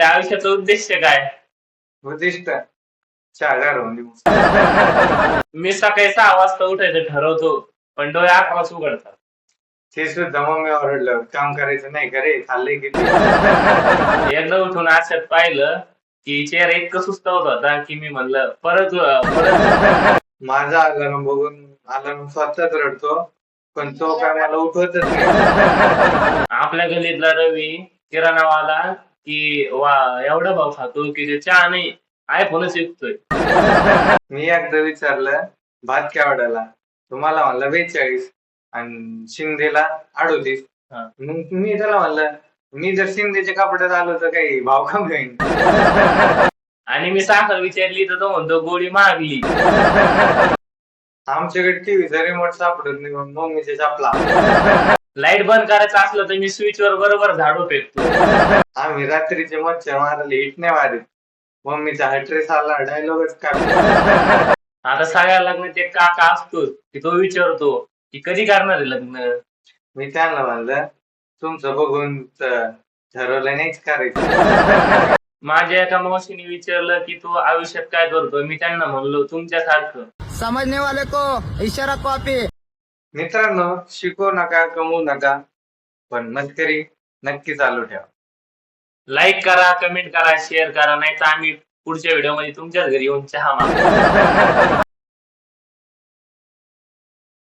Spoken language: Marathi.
आपल्या आयुष्याचा उद्देश काय? उद्दिष्ट 4,000 होऊन देऊ. मी सकाळी 6 वाजता उठायचं ठरवतो, पण डोळे 8 वाजता उघडतात. ते सुद्धा मम्मी ओरडलं काम करायचं नाही का रे खाल्ले किती. एकदा उठून आरशात पाहिलं की चेहरा इतकं सुस्तावत होता की मी म्हणलं परत माझा अलार्म बघून अलार्म स्वतःच रडतो पण तो काय मला उठवतच नाही. आपल्या गल्लीतला रवी किराणावाला की वा एवढा भाव खातो की ते चहा नाही आयफोनच विकतोय. मी एकदा विचारलं भात केवढ्याला तुम्हाला म्हणलं 42 आणि शिंदेला 38. हा. मग मी त्याला म्हणलं मी जर शिंदेच्या कपड्यात आलो तर काही भाव कमी होईल. आणि मी साखर विचारली तर तो म्हणतो गोळी मागली. आमच्याकडे टीव्हीचा रिमोट सापडत नाही मग मम्मीच्या चपला. लाईट बंद करायचं असलं तर मी स्विचवर बरोबर झाडू फेकतो. आम्ही रात्रीचे मच्छर मारायला हिट नाही मारित मम्मीचा हॅट्रेस आला डायलॉगच काढ. आता सगळ्या लग्नात एक काका असतो की तो विचारतो की कधी करणार आहे लग्न. मी त्यांना म्हणलं तुमचं बघून ठरवलं नाहीच करायचं. माझ्या एका मावशीने विचारलं की तू आयुष्यात काय करतो. मी त्यांना म्हणलो तुमच्यासारखं. समझने वाले को इशारा कॉपी. मित्रांनो शिकू नका कमवू नका पण मस्करी नक्की चालू ठेवा. लाईक करा, कमेंट करा, शेअर करा, नाही तर आम्ही पुढच्या व्हिडिओ मध्ये तुमच्याच घरी येऊन चहा मागू.